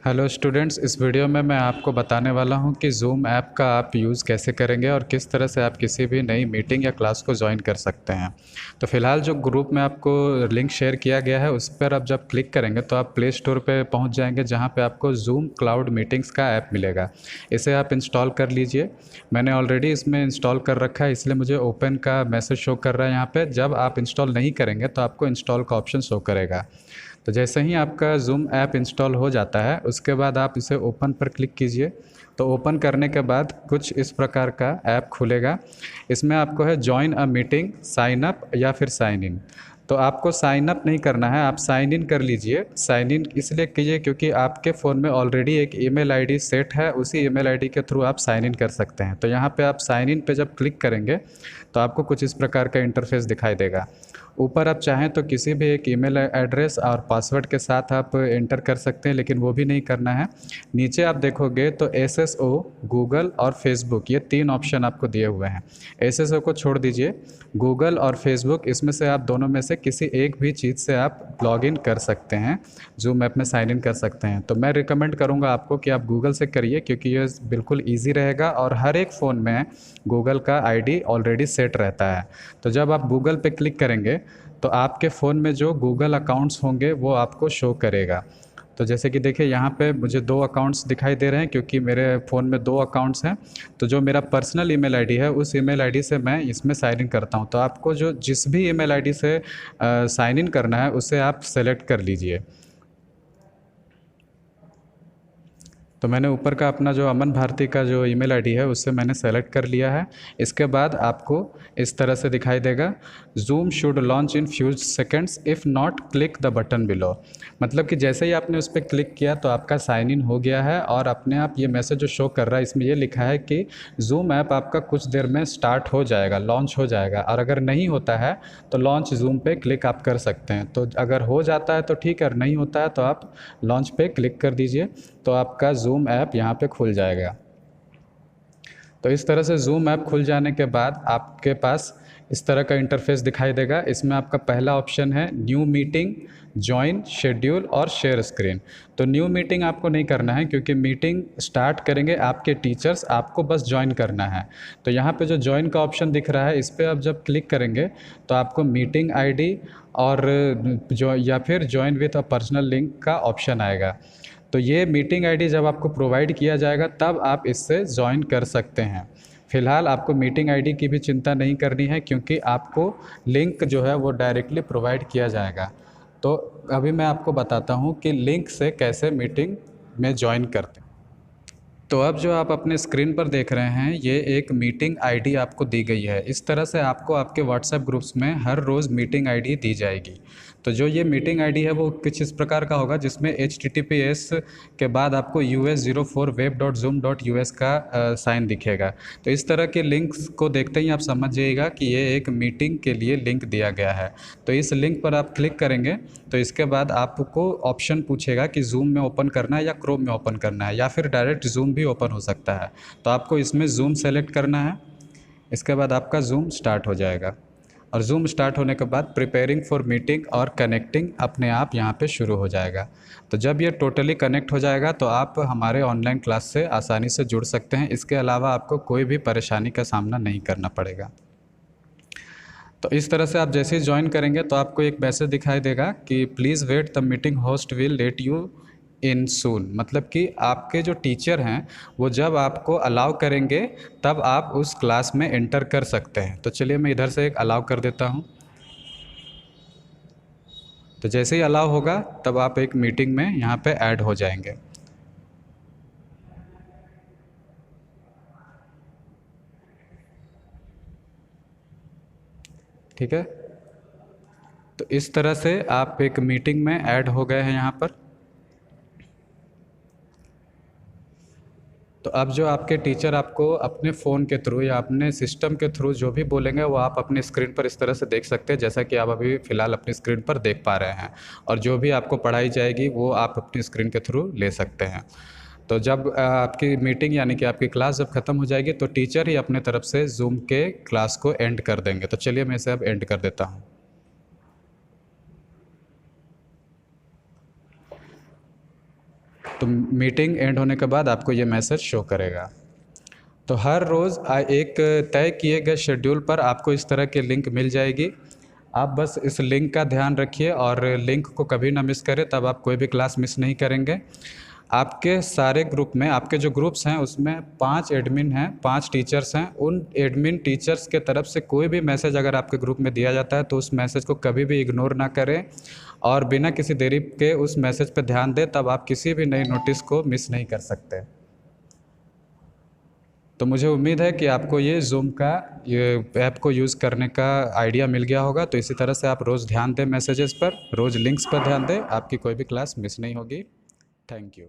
Hello students, इस video में मैं आपको बताने वाला हूं कि ज़ूम ऐप का आप यूज़ कैसे करेंगे और किस तरह से आप किसी भी नई मीटिंग या क्लास को ज्वाइन कर सकते हैं। तो फ़िलहाल जो ग्रुप में आपको लिंक शेयर किया गया है उस पर आप जब क्लिक करेंगे तो आप प्ले स्टोर पे पहुंच जाएंगे, जहां पे आपको ज़ूम क्लाउड मीटिंग्स का ऐप मिलेगा। इसे आप इंस्टॉल कर लीजिए। मैंने ऑलरेडी इसमें इंस्टॉल कर रखा है, इसलिए मुझे ओपन का मैसेज शो कर रहा है यहाँ पर। जब आप इंस्टॉल नहीं करेंगे तो आपको इंस्टॉल का ऑप्शन शो करेगा। तो जैसे ही आपका ज़ूम ऐप इंस्टॉल हो जाता है उसके बाद आप इसे ओपन पर क्लिक कीजिए। तो ओपन करने के बाद कुछ इस प्रकार का ऐप खुलेगा। इसमें आपको है join a meeting, sign up या फिर साइन इन। तो आपको साइन अप नहीं करना है, आप साइन इन कर लीजिए। साइन इन इसलिए कीजिए क्योंकि आपके फ़ोन में ऑलरेडी एक ईमेल आईडी सेट है, उसी ईमेल आईडी के थ्रू आप साइन इन कर सकते हैं। तो यहाँ पे आप साइन इन पे जब क्लिक करेंगे तो आपको कुछ इस प्रकार का इंटरफेस दिखाई देगा। ऊपर आप चाहें तो किसी भी एक ईमेल एड्रेस और पासवर्ड के साथ आप एंटर कर सकते हैं, लेकिन वो भी नहीं करना है। नीचे आप देखोगे तो एसएसओ, गूगल और फेसबुक, ये तीन ऑप्शन आपको दिए हुए हैं। एसएसओ को छोड़ दीजिए, गूगल और फेसबुक, इसमें से आप दोनों में से किसी एक भी चीज़ से आप लॉग इन कर सकते हैं, ज़ूम ऐप में साइन इन कर सकते हैं। तो मैं रिकमेंड करूँगा आपको कि आप गूगल से करिए, क्योंकि ये बिल्कुल ईजी रहेगा और हर एक फ़ोन में गूगल का आईडी ऑलरेडी सेट रहता है। तो जब आप गूगल पे क्लिक करेंगे तो आपके फ़ोन में जो गूगल अकाउंट्स होंगे वो आपको शो करेगा। तो जैसे कि देखिए यहाँ पे मुझे 2 अकाउंट्स दिखाई दे रहे हैं, क्योंकि मेरे फ़ोन में 2 अकाउंट्स हैं। तो जो मेरा पर्सनल ईमेल आईडी है उस ईमेल आईडी से मैं इसमें साइन इन करता हूँ। तो आपको जो जिस भी ईमेल आईडी से साइन इन करना है उसे आप सेलेक्ट कर लीजिए। तो मैंने ऊपर का अपना जो अमन भारती का जो ईमेल आईडी है उससे मैंने सेलेक्ट कर लिया है। इसके बाद आपको इस तरह से दिखाई देगा, zoom should launch in few seconds, if not click the button below. मतलब कि जैसे ही आपने उस पर क्लिक किया तो आपका साइन इन हो गया है और अपने आप ये मैसेज जो शो कर रहा है इसमें ये लिखा है कि जूम ऐप आपका कुछ देर में स्टार्ट हो जाएगा, लॉन्च हो जाएगा। और अगर नहीं होता है तो लॉन्च जूम पे क्लिक आप कर सकते हैं। तो अगर हो जाता है तो ठीक है, नहीं होता है तो आप लॉन्च पे क्लिक कर दीजिए, तो आपका जूम ऐप यहाँ पे खुल जाएगा। तो इस तरह से जूम ऐप खुल जाने के बाद आपके पास इस तरह का इंटरफेस दिखाई देगा। इसमें आपका पहला ऑप्शन है न्यू मीटिंग, जॉइन, शेड्यूल और शेयर स्क्रीन। तो न्यू मीटिंग आपको नहीं करना है, क्योंकि मीटिंग स्टार्ट करेंगे आपके टीचर्स, आपको बस ज्वाइन करना है। तो यहाँ पे जो ज्वाइन का ऑप्शन दिख रहा है इस पर आप जब क्लिक करेंगे तो आपको मीटिंग आईडी और जो या फिर join with a personal link का ऑप्शन आएगा। तो ये मीटिंग आईडी जब आपको प्रोवाइड किया जाएगा तब आप इससे ज्वाइन कर सकते हैं। फ़िलहाल आपको मीटिंग आईडी की भी चिंता नहीं करनी है, क्योंकि आपको लिंक जो है वो डायरेक्टली प्रोवाइड किया जाएगा। तो अभी मैं आपको बताता हूँ कि लिंक से कैसे मीटिंग में ज्वाइन करते हैं। तो अब जो आप अपने स्क्रीन पर देख रहे हैं ये एक मीटिंग आईडी आपको दी गई है। इस तरह से आपको आपके व्हाट्सएप ग्रुप्स में हर रोज़ मीटिंग आईडी दी जाएगी। तो जो ये मीटिंग आईडी है वो कुछ इस प्रकार का होगा, जिसमें HTTPS के बाद आपको us04web.zoom.us का साइन दिखेगा। तो इस तरह के लिंक्स को देखते ही आप समझ जाइएगा कि ये एक मीटिंग के लिए लिंक दिया गया है। तो इस लिंक पर आप क्लिक करेंगे तो इसके बाद आपको ऑप्शन पूछेगा कि जूम में ओपन करना है या क्रोम में ओपन करना है, या फिर डायरेक्ट जूम भी ओपन हो सकता है। तो आपको इसमें जूम सेलेक्ट करना है। इसके बाद आपका जूम स्टार्ट हो जाएगा और जूम स्टार्ट होने के बाद प्रिपेयरिंग फॉर मीटिंग और कनेक्टिंग अपने आप यहाँ पे शुरू हो जाएगा। तो जब ये टोटली कनेक्ट हो जाएगा तो आप हमारे ऑनलाइन क्लास से आसानी से जुड़ सकते हैं। इसके अलावा आपको कोई भी परेशानी का सामना नहीं करना पड़ेगा। तो इस तरह से आप जैसे ही ज्वाइन करेंगे तो आपको एक मैसेज दिखाई देगा कि please wait, the meeting host will let you in soon. मतलब कि आपके जो टीचर हैं वो जब आपको अलाउ करेंगे तब आप उस क्लास में एंटर कर सकते हैं। तो चलिए मैं इधर से एक अलाउ कर देता हूँ। तो जैसे ही अलाउ होगा तब आप एक मीटिंग में यहाँ पे ऐड हो जाएंगे। ठीक है, तो इस तरह से आप एक मीटिंग में ऐड हो गए हैं यहाँ पर। तो अब जो आपके टीचर आपको अपने फ़ोन के थ्रू या अपने सिस्टम के थ्रू जो भी बोलेंगे वो आप अपनी स्क्रीन पर इस तरह से देख सकते हैं, जैसा कि आप अभी फ़िलहाल अपनी स्क्रीन पर देख पा रहे हैं। और जो भी आपको पढ़ाई जाएगी वो आप अपनी स्क्रीन के थ्रू ले सकते हैं। तो जब आपकी मीटिंग यानी कि आपकी क्लास जब ख़त्म हो जाएगी तो टीचर ही अपने तरफ से जूम के क्लास को एंड कर देंगे। तो चलिए मैं इसे अब एंड कर देता हूँ। तो मीटिंग एंड होने के बाद आपको ये मैसेज शो करेगा। तो हर रोज़ एक तय किए गए शेड्यूल पर आपको इस तरह की लिंक मिल जाएगी। आप बस इस लिंक का ध्यान रखिए और लिंक को कभी ना मिस करें, तब आप कोई भी क्लास मिस नहीं करेंगे। आपके सारे ग्रुप में, आपके जो ग्रुप्स हैं उसमें 5 एडमिन हैं, 5 टीचर्स हैं। उन एडमिन टीचर्स के तरफ से कोई भी मैसेज अगर आपके ग्रुप में दिया जाता है तो उस मैसेज को कभी भी इग्नोर ना करें और बिना किसी देरी के उस मैसेज पर ध्यान दें, तब आप किसी भी नई नोटिस को मिस नहीं कर सकते। तो मुझे उम्मीद है कि आपको ये ज़ूम का ये ऐप को यूज़ करने का आइडिया मिल गया होगा। तो इसी तरह से आप रोज़ ध्यान दें मैसेजेस पर, रोज़ लिंक्स पर ध्यान दें, आपकी कोई भी क्लास मिस नहीं होगी। Thank you.